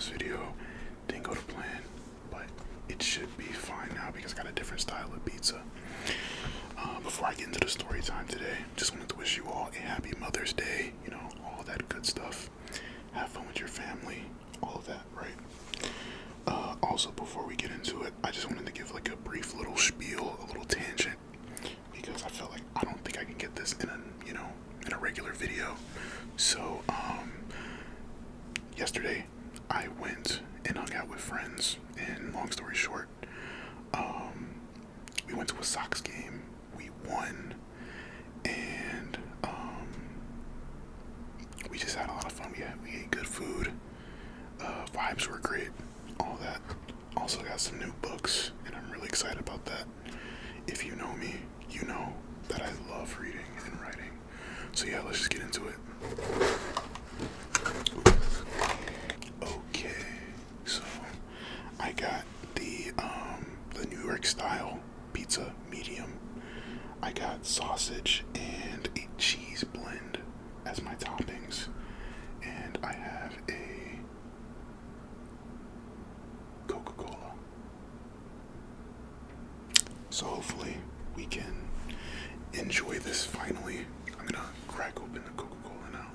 Domino's video. Didn't go to plan, but it should be fine now because I got a different style of pizza. Before I get into the story time today, just wanted to wish you all a happy Mother's Day, you know, all that good stuff. Have fun with your family, all of that, right? Also, before we get into it, I just wanted to give like a brief little spiel, a little tangent, because I felt like I don't think I can get this in a regular video. So, yesterday I went and hung out with friends, and long story short, we went to a Sox game. We won, and we just had a lot of fun. We ate good food. Vibes were great. All that. Also got some new books, and I'm really excited about that. If you know me, you know that I love reading and writing. So yeah, let's just get into it. Okay, so I got the New York style pizza medium. I got sausage and a cheese blend as my toppings, and I have a Coca-Cola. So hopefully we can enjoy this finally. I'm gonna crack open the Coca-Cola now.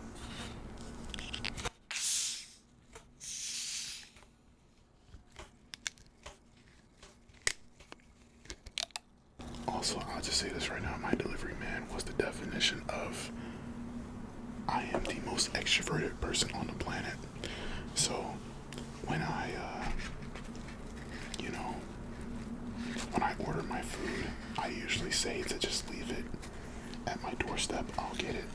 Also, I'll just say this right now, my delivery man was the definition of I am the most extroverted person on the planet. So when when I order my food, I usually say to just leave it at my doorstep. I'll get it,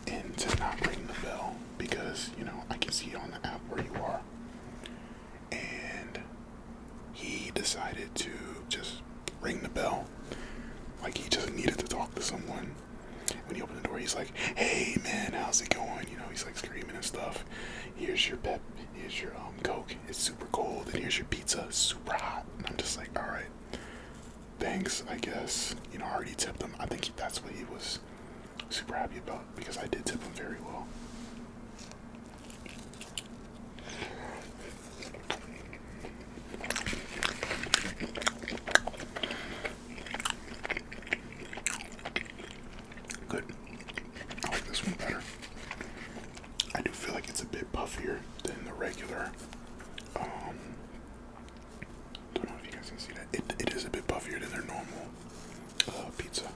and to not ring the bell because, I can see on the app where you are. And he decided to just ring the bell. Like he just needed to talk to someone. When he opened the door, he's like, "Hey man, how's it going?" He's like screaming and stuff. "Here's your here's your Coke, it's super cold, and here's your pizza, super hot." And I'm just like, all right, thanks, I guess. I already tipped him. I think that's what he was super happy about, because I did tip him very well. Good. I like this one better. I do feel like it's a bit puffier than the regular. Don't know if you guys can see that. It is a bit puffier than their normal pizza.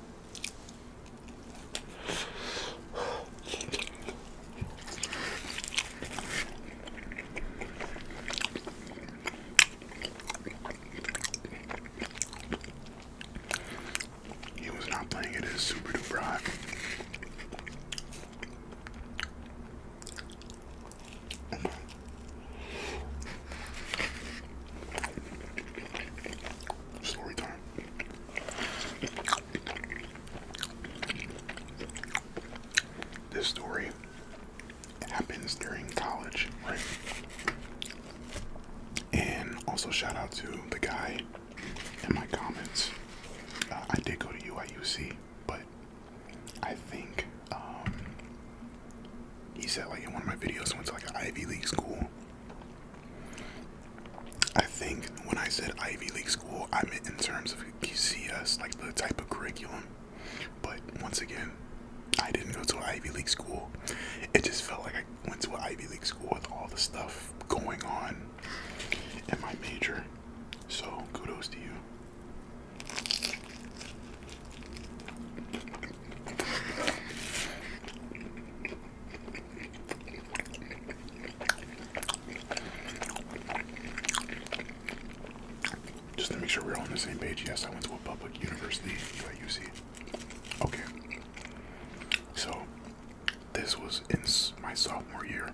He was not playing it as super duper hot. Story time. This story happens during college, right? And also shout out to the guy in my comments. I did go to UIUC, but I think he said like in one of my videos I went to like an Ivy League school. I think when I said Ivy League school, I meant in terms of CS, like the type of curriculum. But once again, I didn't go to an Ivy League school. It just felt like I went to an Ivy League school with all the stuff going on in my major. So kudos to you. Just to make sure we're all on the same page, yes, I went to a public university, UIUC. Okay. So, this was in my sophomore year.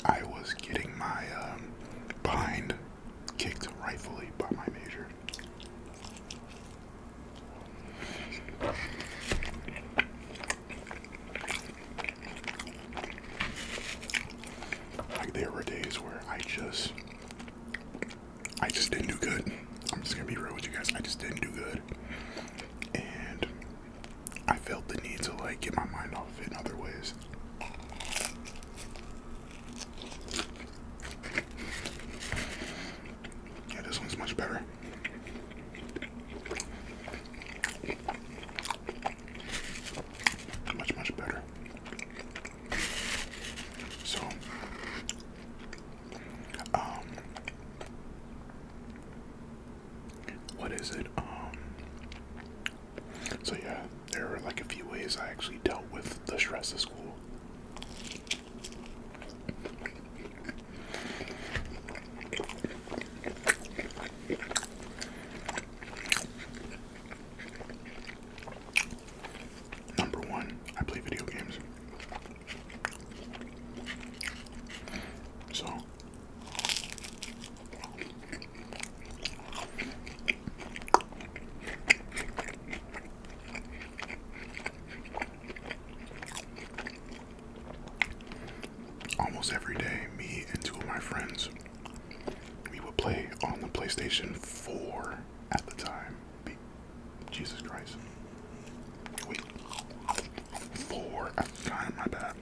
I was getting my behind kicked rightfully by my major. Like there were days where I just didn't do good. I'm just gonna be real with you guys. I just didn't do good, and I felt the need to like get my mind off of it in other ways. is it? So yeah, there are like a few ways I actually dealt with the stress of school. Number one, I play video games. So almost every day, me and two of my friends, we would play on the PlayStation 4 at the time. Jesus Christ. Wait. 4 at the time, my bad.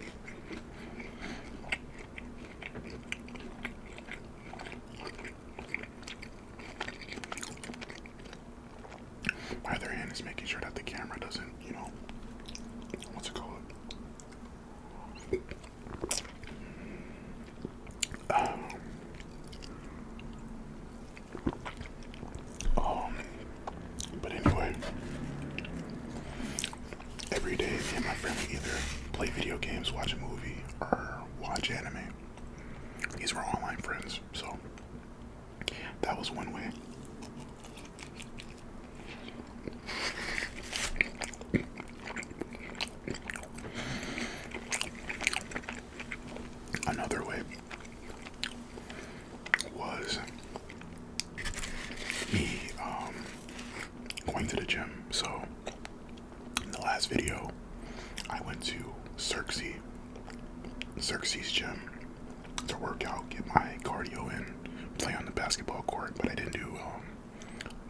My other hand is making sure that the camera doesn't, what's it called? But anyway, every day me and my friend would either play video games, watch a movie, or watch anime. These were online friends, so that was one way. Another way was me going to the gym. So in the last video, I went to Xerxes gym to work out, get my cardio in, play on the basketball court, but I didn't do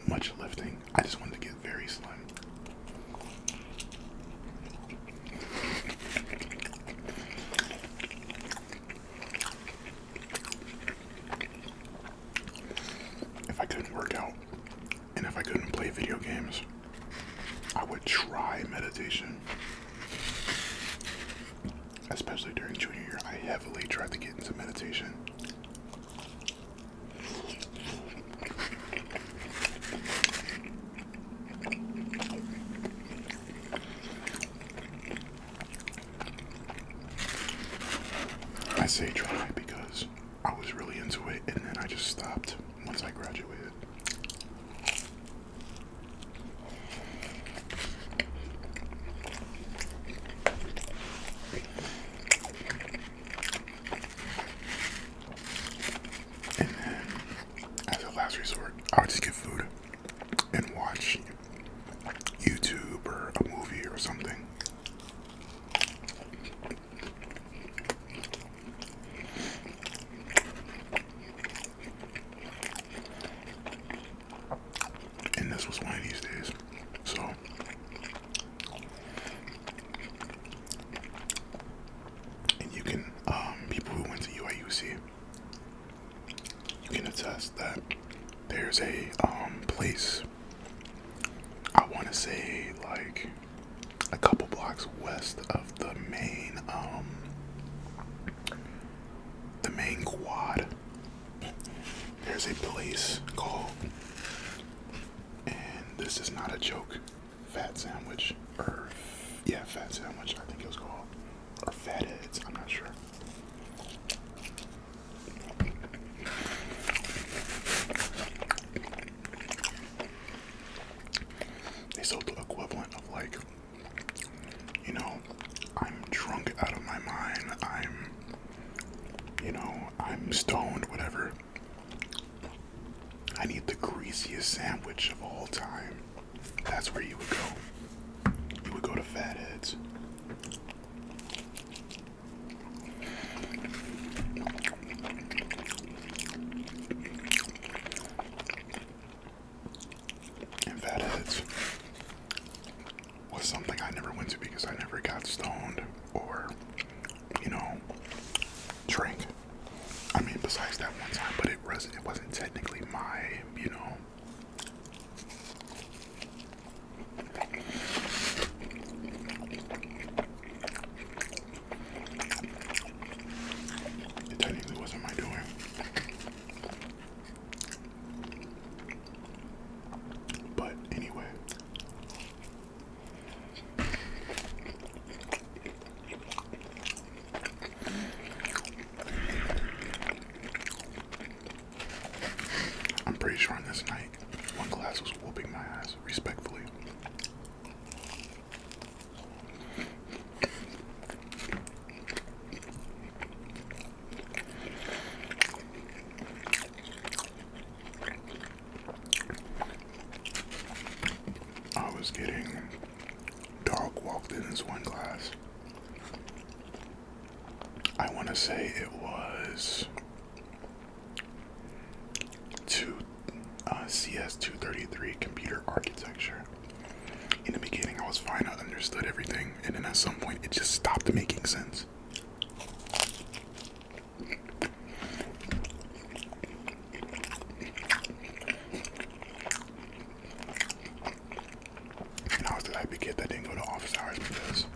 much lifting. I just wanted to get very slim. If I couldn't work out and if I couldn't play video games, I would try meditation. Especially during junior year, I heavily tried to get into meditation. I say try because I was really into it and then I just stopped once I graduated. And then, as a last resort, I would just get food and watch YouTube or a movie or something. And this was one of these days. So, and you can, people who went to UIUC, you can attest that there's a place, I want to say like a couple blocks west of the main quad. There's a place called, and this is not a joke, Fat Sandwich, or yeah, Fat Sandwich, I think it was called, or Fat Heads, I'm not sure. They sold the equivalent of like, I'm drunk out of my mind, I'm stoned, whatever. I need the greasiest sandwich of all time. That's where you would go. You would go to Fat Heads. And Fat Heads was something I never went to because I never got stoned or, drank. I mean, besides that one time, but it wasn't technically my, class was whooping my ass, respectfully. I was getting dog walked in this one class. I want to say it was CS 233 computer architecture. In the beginning, I was fine, I understood everything, and then at some point, it just stopped making sense. And I was the type of kid that didn't go to office hours because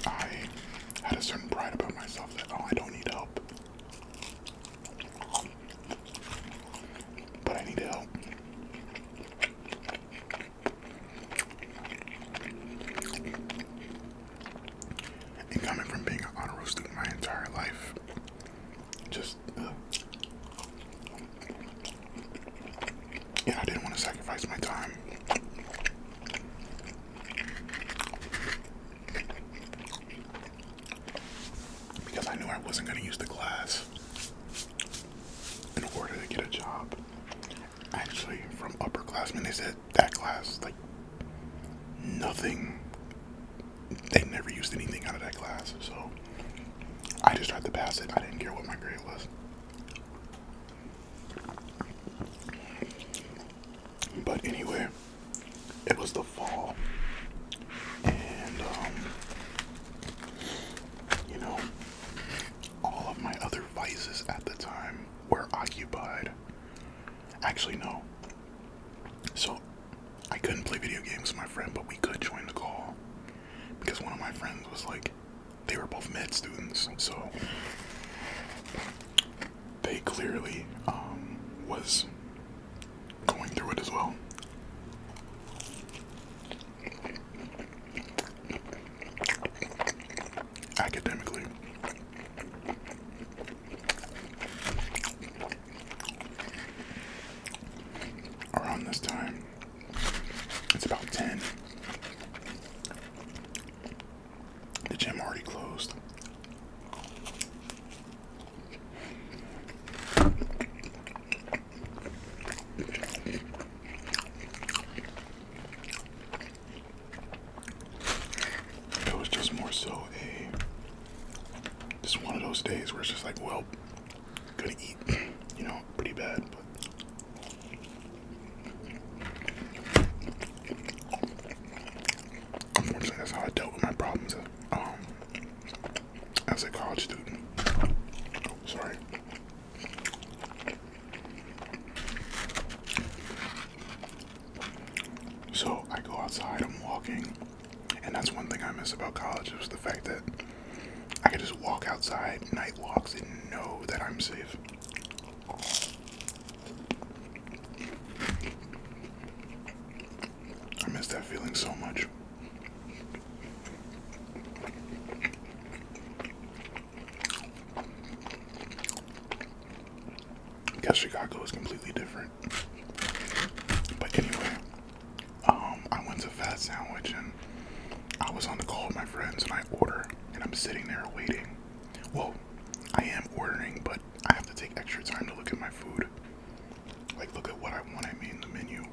I had a certain pride about myself that, oh, I don't need help. But I need help. And coming from being an honor roll student my entire life, just, and I didn't want to sacrifice my time. Because I knew I wasn't going to use the class in order to get a job. Actually, from upperclassmen, they said that class, like, nothing, they never used anything out of that class, so I just tried to pass it. I didn't care what my grade was. But anyway, it was the fall, and, you know, all of my other vices at the time were occupied. Actually, no. So, I couldn't play video games with my friend, but we could join the call. Because one of my friends was like, they were both med students, so they clearly was going through it as well. Academically. Around this time, it's about 10. The gym already closed. It was just more so just one of those days where it's just like, well, gonna eat, you know, pretty bad, but unfortunately that's how I dealt with my problems as a college student. Oh, sorry. So I go outside, I'm walking, and that's one thing I miss about college is the fact that I could just walk outside, night walks, and know that I'm safe. I miss that feeling so much. Because Chicago is completely different. But anyway, I went to Fat Sandwich and I was on the call with my friends and I order and I'm sitting there waiting. Well, I am ordering, but I have to take extra time to look at my food. Like, look at what I want, the menu.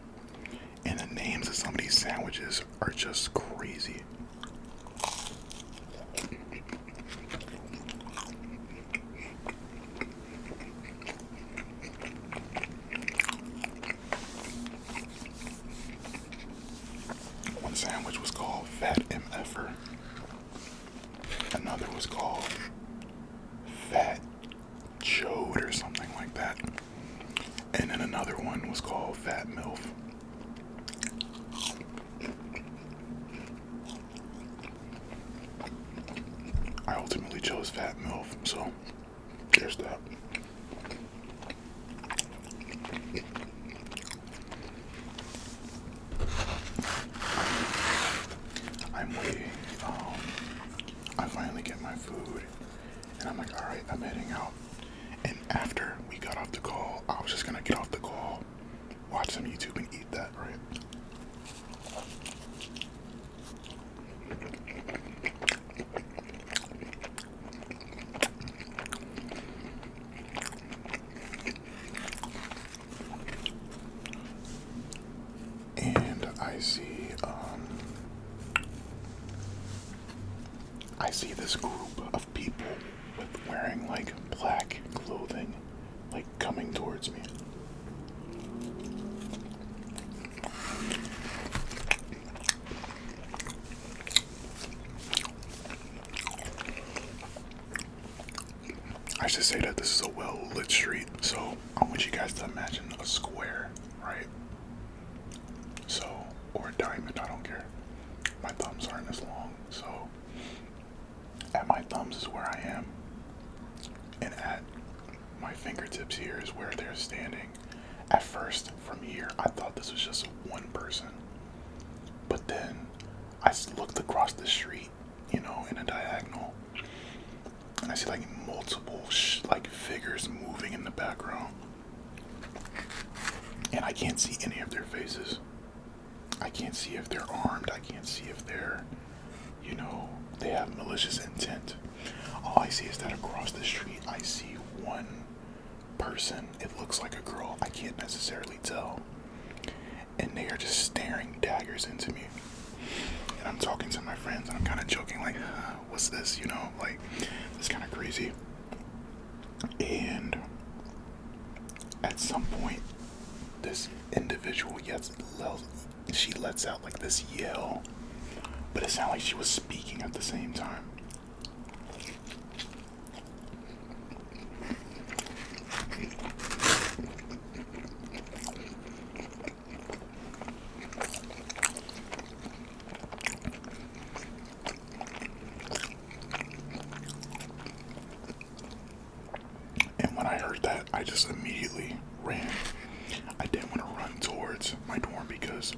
And the names of some of these sandwiches are just crazy. One sandwich was called Fat MFer. Another was called Fat Chode or something like that. And then another one was called Fat MILF. I ultimately chose Fat MILF, so there's that. I'm waiting. I finally get my food, and I'm like, alright, I'm heading out. And after we got off the call, I was just gonna get off the call I see this group of people with wearing like black clothing, like coming towards me. I should say that this is a well-lit street, so I want you guys to imagine a square, right? So, or a diamond, I don't care. My thumbs aren't as long, so at my thumbs is where I am, and at my fingertips here is where they're standing. At first, from here, I thought this was just one person, but then I looked across the street, you know, in a diagonal, and I see like multiple like figures moving in the background, and I can't see any of their faces. I can't see if they're armed. I can't see if they're, you know, they have malicious intent. All I see is that across the street, I see one person. It looks like a girl. I can't necessarily tell. And they are just staring daggers into me. And I'm talking to my friends, and I'm kind of joking, like, what's this, you know, like, it's kind of crazy. And at some point, this individual she lets out like this yell, but it sounded like she was speaking at the same time. And when I heard that, I just immediately ran. I didn't want to run towards my dorm because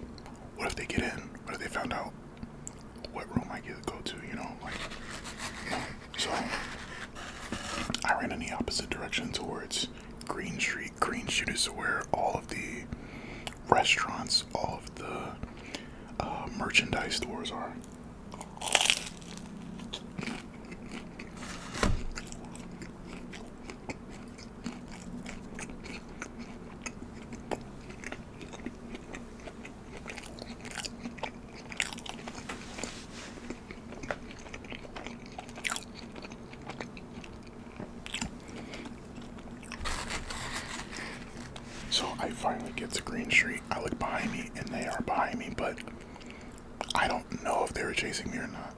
what if they get in? What if they found out what room I get to go to, you know? Like, no. So I ran in the opposite direction towards Green Street. Green Street is where all of the restaurants, all of the merchandise stores are. So I finally get to Green Street. I look behind me, and they are behind me, but I don't know if they were chasing me or not.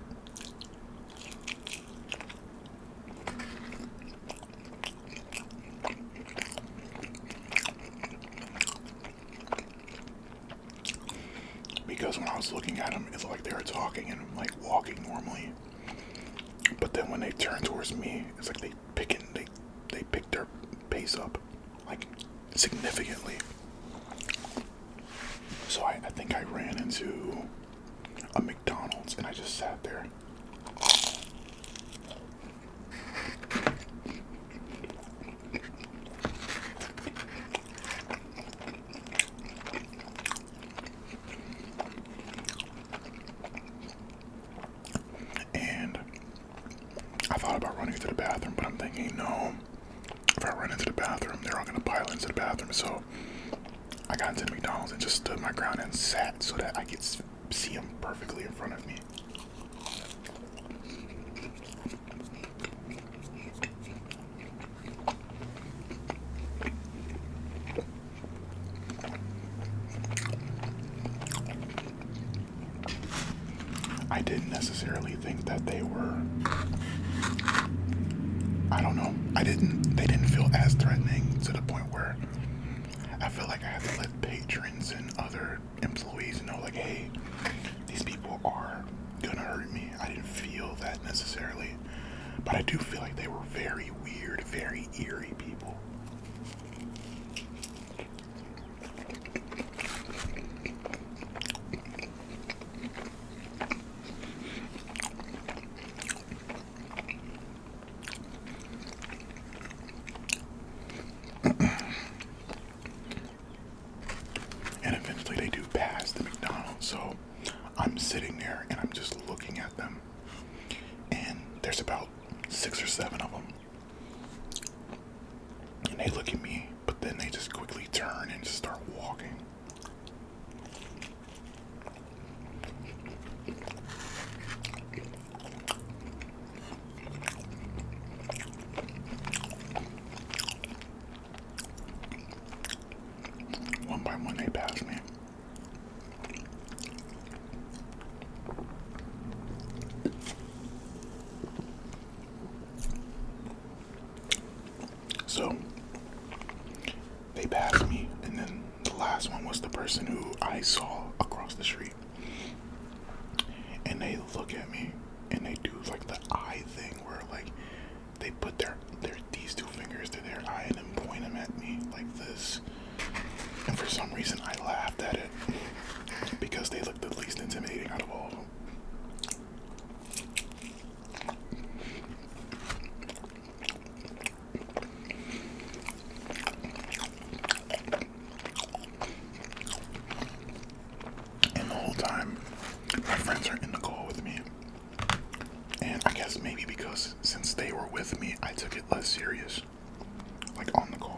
Because when I was looking at them, it looked like they were talking and like walking normally. But then when they turned towards me, it's like they picked their pace up, like significantly. So I think I ran into a McDonald's and I just sat there. And I thought about running to the bathroom, but I'm thinking, no, if I run into the bathroom, they're all gonna pile into the bathroom. So I got into the McDonald's and just stood my ground and sat so that I could see them perfectly in front of me. I didn't necessarily think that they were, I don't know, they didn't feel as threatening to the point where I feel like I had to let patrons and other employees know, like, hey, these people are gonna hurt me. I didn't feel that necessarily, but I do feel like they were very weird, very eerie people. And eventually they do pass the McDonald's, so I'm sitting there and I'm just looking at them. And there's about 6 or 7 of them. And they look at me, but then they just quickly turn and just start walking. by one they passed me. So they passed me, and then the last one was the person who I saw across the street. And they look at me and they do like the eye thing where like they put their these two fingers to their eye and then point them at me like this. And for some reason I laughed at it because they looked the least intimidating out of all of them. And the whole time my friends are in the call with me. And I guess maybe because since they were with me, I took it less serious. Like on the call.